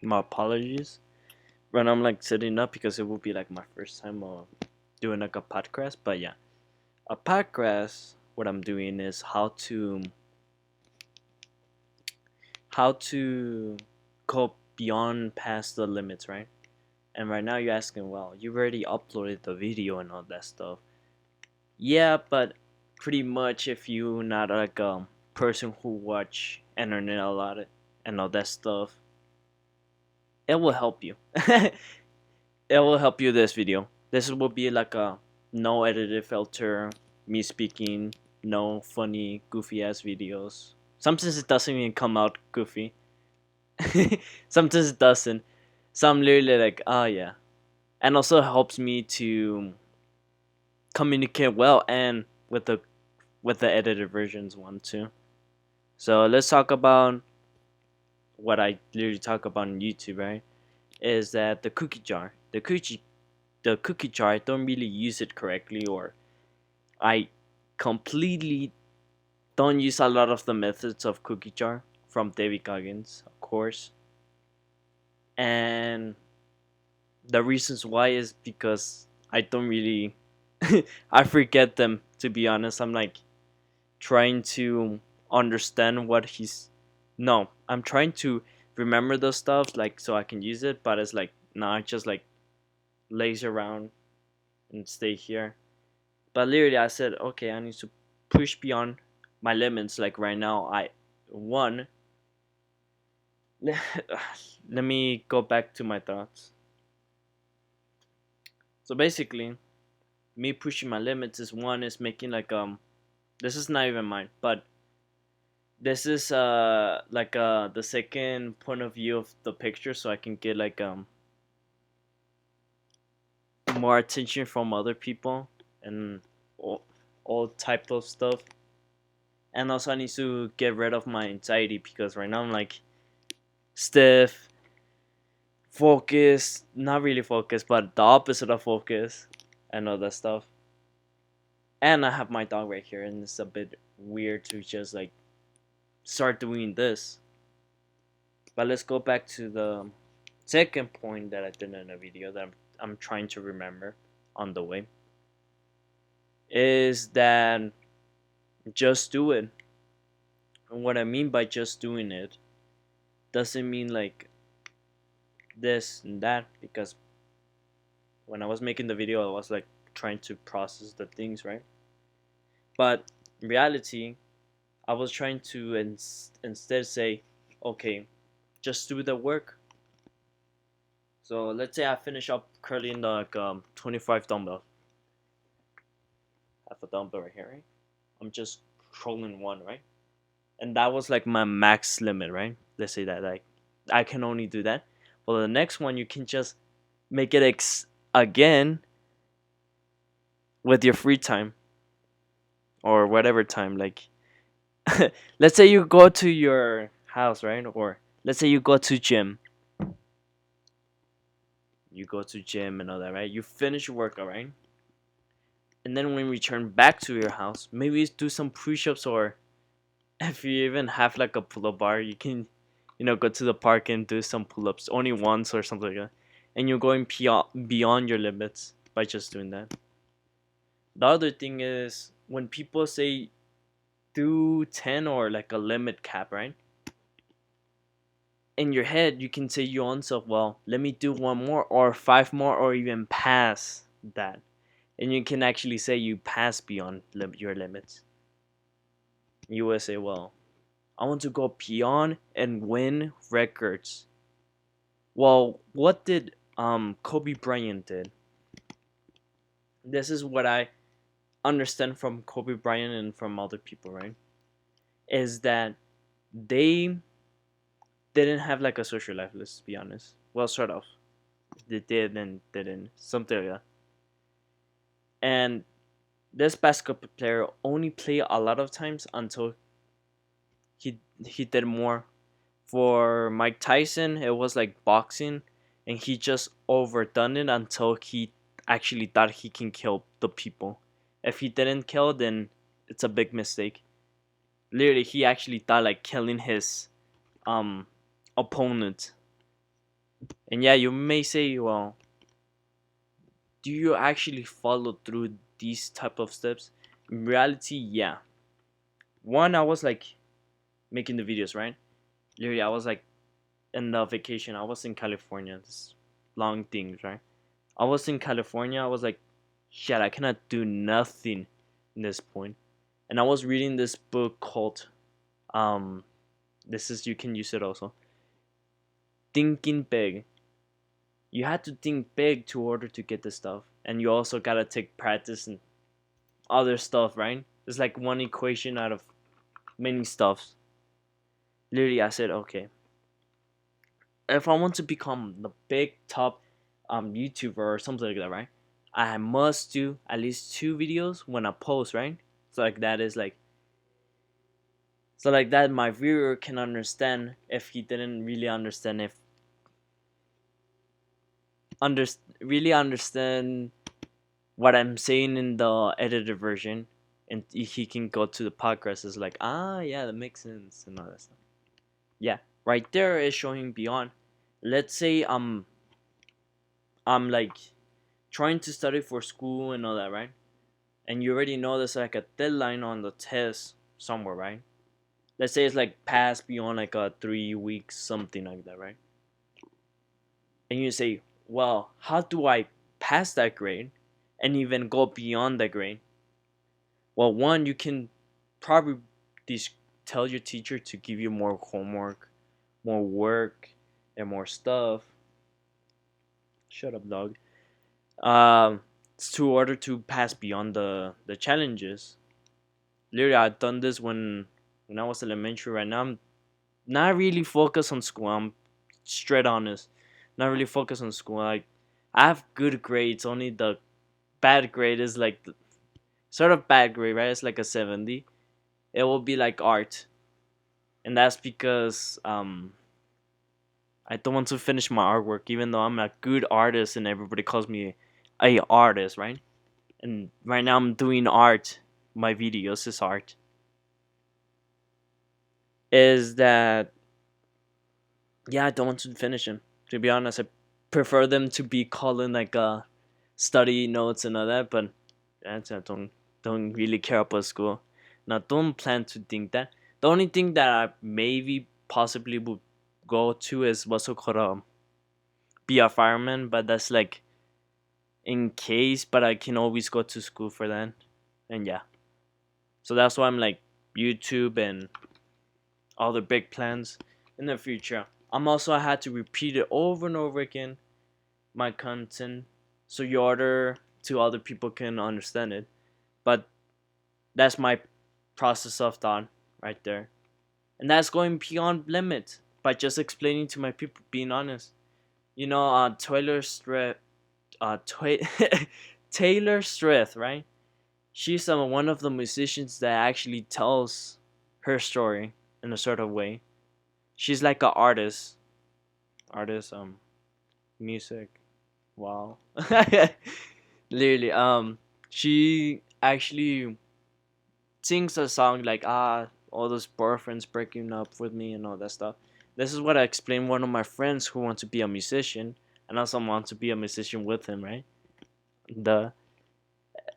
My apologies. When I'm like sitting up because it will be like my first time doing like a podcast. But yeah, a podcast. What I'm doing is how to go beyond past the limits, right? And right now you're asking, well, you already uploaded the video and all that stuff. Yeah, but pretty much if you not like a person who watch internet a lot and all that stuff, it will help you. It will help you this video. This will be like a no edited filter, me speaking, no funny goofy ass videos. Sometimes it doesn't even come out goofy. Sometimes it doesn't. So I'm literally like, oh yeah. And also helps me to communicate well and with the edited versions one too. So let's talk about what I literally talk about on YouTube, right? Is that the cookie jar. The cookie jar, I don't really use it correctly, or I completely don't use a lot of the methods of cookie jar from David Goggins, of course. And the reasons why is because I don't really I forget them, to be honest. I'm like trying to understand what he's no, I'm trying to remember those stuff like so I can use it, but it's like no, I just like laze around and stay here. But literally I said, okay, I need to push beyond my limits. Like right now, I one let me go back to my thoughts. So basically, me pushing my limits is one is making like this is not even mine, but this is like the second point of view of the picture, so I can get like more attention from other people and all, all type of stuff. And also I need to get rid of my anxiety because right now I'm like stiff, focused, not really focused, but the opposite of focus and all that stuff. And I have my dog right here, and it's a bit weird to just like start doing this. But let's go back to the second point that I did in a video that I'm trying to remember on the way is that just do it. And what I mean by just doing it doesn't mean like this and that, because when I was making the video, I was like trying to process the things, right? But in reality, I was trying to instead say, okay, just do the work. So let's say I finish up curling the 25 dumbbell. I have a dumbbell right here, right? I'm just curling one, right? And that was like my max limit, right? Let's say that like I can only do that. Well, the next one you can just make it again with your free time or whatever time. Like, let's say you go to your house, right? Or let's say you go to gym. You go to gym and all that, right? You finish your workout, right? And then when you return back to your house, maybe do some push-ups, or if you even have like a pull-up bar, you can, go to the park and do some pull-ups only once or something like that. And you're going beyond your limits by just doing that. The other thing is when people say do 10 or like a limit cap, right? In your head, you can say your own self, well, let me do one more or five more or even pass that. And you can actually say you pass beyond your limits. You will say, well, I want to go beyond and win records. Well, what did Kobe Bryant did? This is what I understand from Kobe Bryant and from other people, right? Is that they didn't have like a social life, let's be honest. Well, sort of. They did and didn't. Something like that. And this basketball player only played a lot of times until he did more. For Mike Tyson, it was like boxing, and he just overdone it until he actually thought he can kill the people. If he didn't kill, then it's a big mistake. Literally, he actually thought like killing his um opponent. And yeah, you may say, well, do you actually follow through these type of steps? In reality, yeah. One, I was like making the videos, right? Literally, I was like in the vacation. I was in California. This long things, right? I was in California. I was like, shit, I cannot do nothing in this point. And I was reading this book called um this is, you can use it also, Thinking Big. You had to think big to order to get the stuff, and you also gotta take practice and other stuff, right? It's like one equation out of many stuffs. Literally, I said, okay, if I want to become the big top YouTuber or something like that, right? I must do at least 2 videos when I post, right? So like that is like, so like that my viewer can understand if he didn't really understand, if under really understand what I'm saying in the edited version, and he can go to the podcast is like, ah, yeah, that makes sense and all that stuff. Yeah, right there is showing beyond. Let's say I'm like trying to study for school and all that, right? And you already know there's like a deadline on the test somewhere, right? Let's say it's like past beyond like a 3 weeks, something like that, right? And you say, well, how do I pass that grade and even go beyond that grade? Well, one, you can probably tell your teacher to give you more homework, more work, and more stuff. Shut up, dog. Um, to order to pass beyond the challenges. Literally, I've done this when I was elementary. Right now, I'm not really focused on school. I'm straight honest. Not really focused on school. Like, I have good grades. Only the bad grade is like the, sort of bad grade, right? It's like a 70. It will be like art, and that's because I don't want to finish my artwork, even though I'm a good artist and everybody calls me a artist, right? And right now I'm doing art. My videos is art. Is that, yeah? I don't want to finish them. To be honest, I prefer them to be calling like study notes and all that. But that's, I don't really care about school. Now, don't plan to think that. The only thing that I maybe possibly would go to is what's so called be a fireman, but that's like in case. But I can always go to school for that, and yeah. So that's why I'm like YouTube and all the big plans in the future. I'm also, I had to repeat it over and over again, my content, so your order to other people can understand it. But that's my process of thought right there, and that's going beyond limit by just explaining to my people, being honest. You know, Taylor Swift, right? She's one of the musicians that actually tells her story in a sort of way. She's like an artist, music. Wow, literally, she actually sings a song like, all those boyfriends breaking up with me and all that stuff. This is what I explained one of my friends who wants to be a musician, and also want to be a musician with him, right? The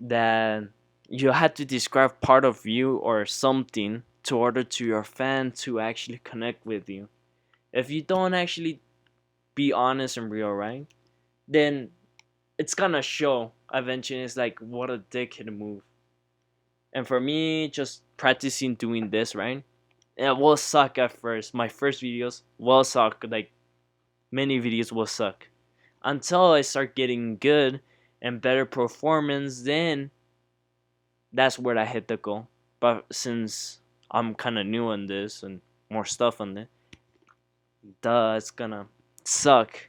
that you had to describe part of you or something to order to your fan to actually connect with you. If you don't actually be honest and real, right? Then it's gonna show eventually. It's like, what a dickhead move. And for me, just practicing doing this, right? It will suck at first. My first videos will suck. Like, many videos will suck. Until I start getting good and better performance, then that's where I hit the goal. But since I'm kind of new on this and more stuff on it, duh, it's gonna suck.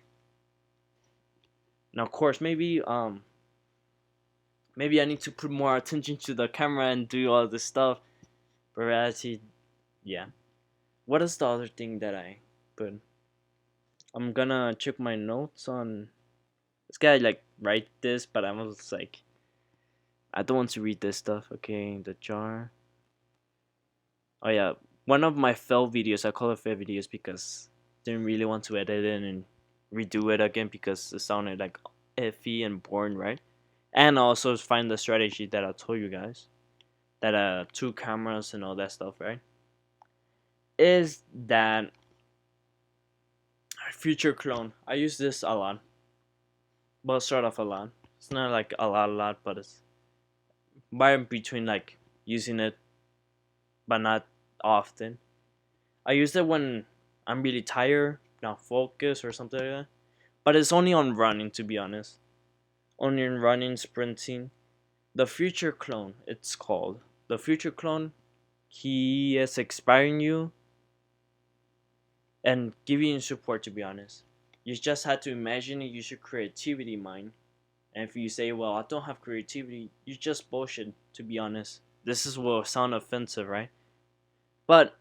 Now, of course, maybe I need to put more attention to the camera and do all this stuff. But reality, yeah. What is the other thing that I put? I'm gonna check my notes on this guy. Like, write this, but I was like, I don't want to read this stuff. Okay, the jar. Oh yeah, one of my fail videos. I call it fail videos because didn't really want to edit it and redo it again because it sounded like iffy and boring, right? And also find the strategy that I told you guys, that two cameras and all that stuff, right? Is that future clone? I use this a lot, but sort of a lot. It's not like a lot, but it's by between like using it, but not often. I use it when I'm really tired, not focused or something like that. But it's only on running, to be honest. Only in running, sprinting. The future clone, it's called. The future clone, he is inspiring you and giving you support, to be honest. You just have to imagine and use your creativity mind. And if you say, well, I don't have creativity, you just bullshit, to be honest. This is what sound offensive, right? But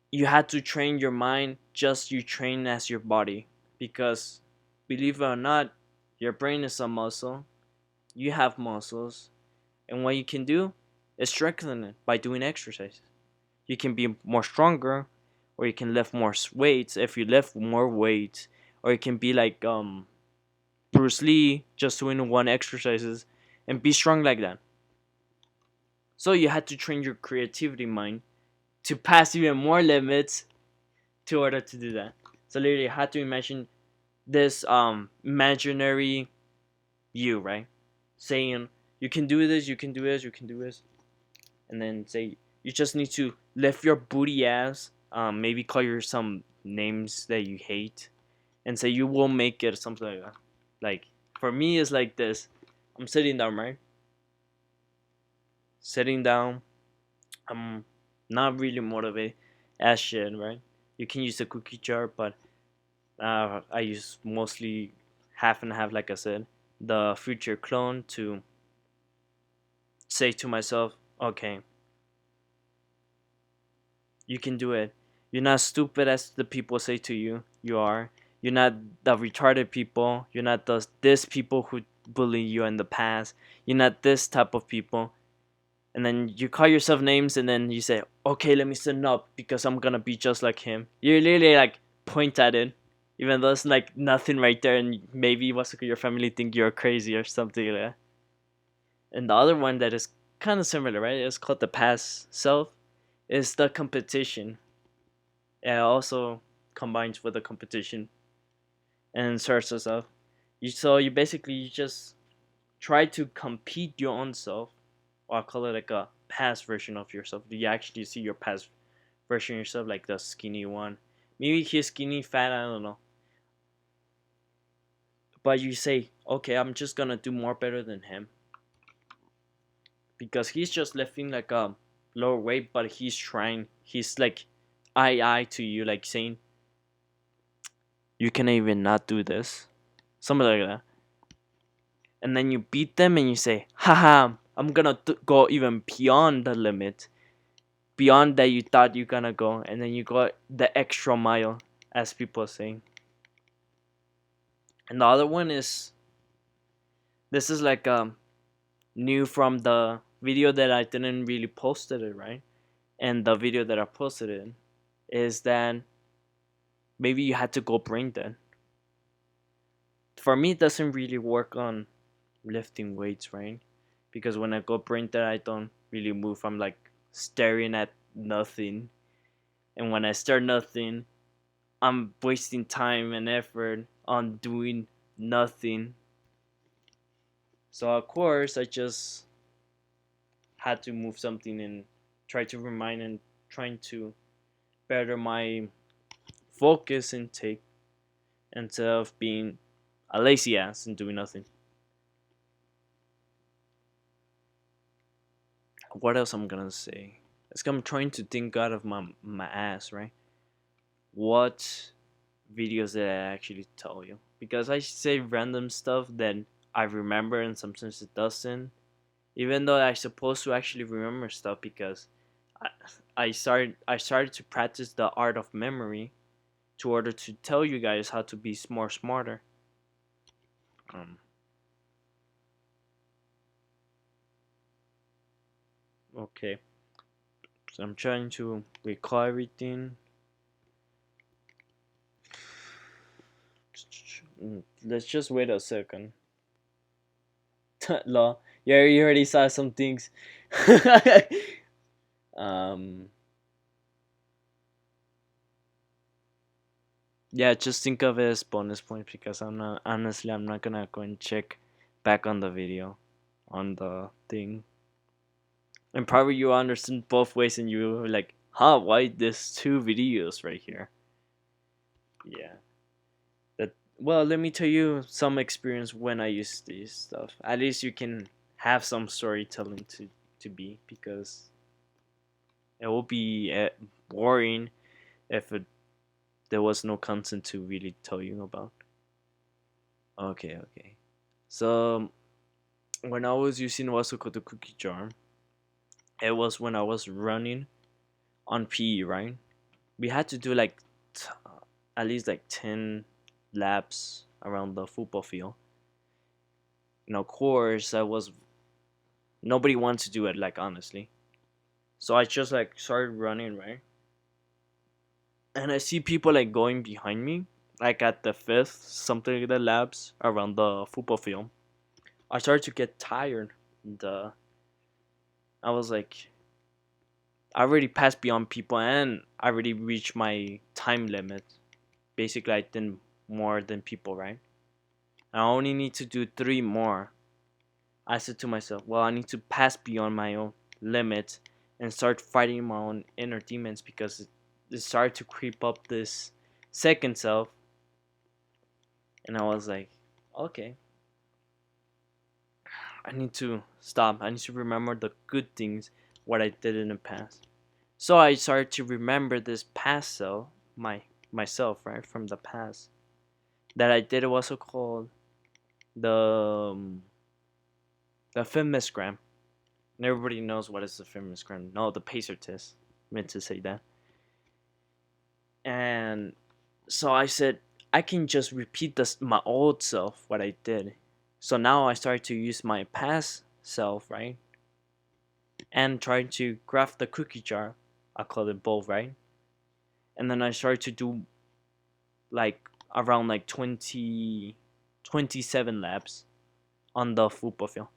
you had to train your mind just you train as your body. Because believe it or not, your brain is a muscle. You have muscles. And what you can do is strengthen it by doing exercise. You can be more stronger, or you can lift more weights if you lift more weights, or you can be like Bruce Lee, just doing one exercises and be strong like that. So you had to train your creativity mind to pass even more limits to order to do that. So literally, you had to imagine this imaginary you, right? Saying you can do this, you can do this, you can do this, and then say you just need to lift your booty ass. Maybe call you some names that you hate, and say you will make it, something like that. Like for me, it's like this. I'm sitting down, right? Sitting down. I'm not really motivated as shit, right? You can use a cookie jar, but I use mostly half and half, like I said. The future clone to say to myself, okay, you can do it. You're not stupid as the people say to you. You are. You're not the retarded people. You're not this people who bully you in the past. You're not this type of people. And then you call yourself names, and then you say, okay, let me stand up because I'm gonna be just like him. You literally like point at it, even though it's like nothing right there, and maybe what's your family think you're crazy or something like that. And the other one that is kind of similar, right? It's called the past self. Is the competition. It also combines with the competition and starts us off. You basically you just try to compete your own self, or I call it like a past version of yourself. Do you actually see your past version of yourself, like the skinny one? Maybe he's skinny, fat, I don't know. But you say, okay, I'm just gonna do more better than him because he's just lifting like a lower weight, but he's trying. He's like eye to you, like saying, you can even not do this, something like that. And then you beat them and you say, haha, I'm gonna go even beyond the limit, beyond that you thought you're gonna go, and then you go the extra mile, as people say. And the other one is, this is like new from the video that I didn't really posted it, right? And the video that I posted it is that maybe you had to go brain dead. For me, it doesn't really work on lifting weights, right? Because when I go brain dead, I don't really move. I'm like staring at nothing. And when I stare nothing, I'm wasting time and effort on doing nothing. So of course, I just had to move something and try to remind and trying to better my focus intake instead of being a lazy ass and doing nothing. What else I'm gonna say? It's I'm trying to think out of my ass, right? What videos did I actually tell you? Because I say random stuff that I remember and sometimes it doesn't. Even though I supposed to actually remember stuff because I, I started to practice the art of memory to order to tell you guys how to be more smarter. Um, okay, so I'm trying to recall everything. Let's just wait a second. Law. Yeah, you already saw some things. um. Yeah, just think of it as bonus points because I'm not gonna go and check back on the video, on the thing. And probably you understand both ways and you were like, huh, why there's two videos right here? Yeah. That well, let me tell you some experience when I use this stuff. At least you can have some storytelling to be because it will be boring if there was no content to really tell you about. Okay, okay. So when I was using Wasuko the cookie jar, it was when I was running on PE, right? We had to do like at least like 10 laps around the football field. Of course, that was nobody wants to do it, like honestly. So I just like started running, right? And I see people like going behind me, like at the fifth, something like the laps around the football field. I started to get tired. The I was like, I already passed beyond people and I already reached my time limit. Basically, I did more than people, right? I only need to do three more. I said to myself, well, I need to pass beyond my own limit and start fighting my own inner demons because it started to creep up this second self. And I was like, okay, I need to stop. I need to remember the good things, what I did in the past. So I started to remember this past self, myself, right, from the past. That I did was also called the the Feminisgram. And everybody knows what is the Feminisgram. No, the Pacer test. Meant to say that. And so I said I can just repeat this my old self what I did. So now I started to use my past self, right? And trying to craft the cookie jar. I call it both, right? And then I started to do like around like 27 laps on the football field.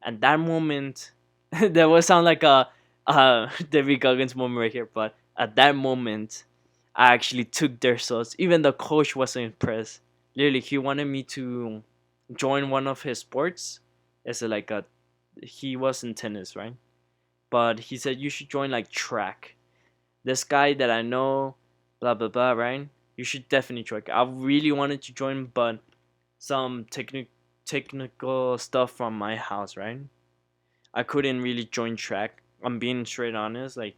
At that moment, that would sound like a David Goggins moment right here, but at that moment, I actually took their thoughts. Even the coach wasn't impressed. Literally, he wanted me to join one of his sports. It's like a he was in tennis, right? But he said you should join like track. This guy that I know, blah blah blah, right? You should definitely try. I really wanted to join, but some technical stuff from my house, right? I couldn't really join track. I'm being straight honest. Like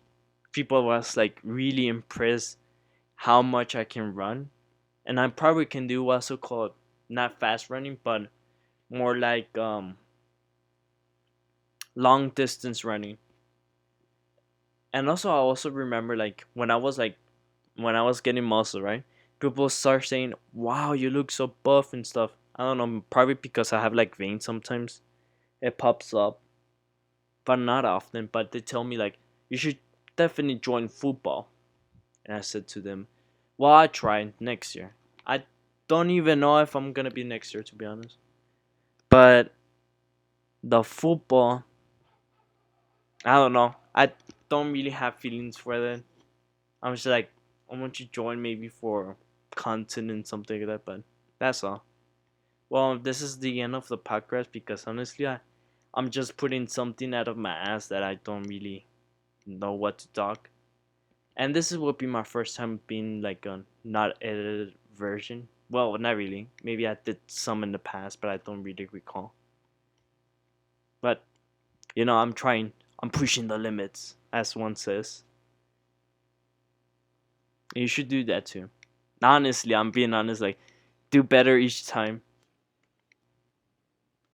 people was like really impressed how much I can run, and I probably can do what's so called not fast running, but more like long distance running. And also I also remember like when I was getting muscle, right? People start saying, "Wow, you look so buff and stuff." I don't know, probably because I have like veins sometimes. It pops up, but not often. But they tell me like you should definitely join football. And I said to them, "Well, I try next year. I don't even know if I'm gonna be next year to be honest. But the football, I don't know. I don't really have feelings for that. I'm just like I want to join maybe for content and something like that. But that's all. Well, this is the end of the podcast because honestly, I'm just putting something out of my ass that I don't really know what to talk. And this will be my first time being like a not edited version. Well, not really. Maybe I did some in the past, but I don't really recall. But I'm trying. I'm pushing the limits, as one says. You should do that too. Honestly, I'm being honest. Like, do better each time.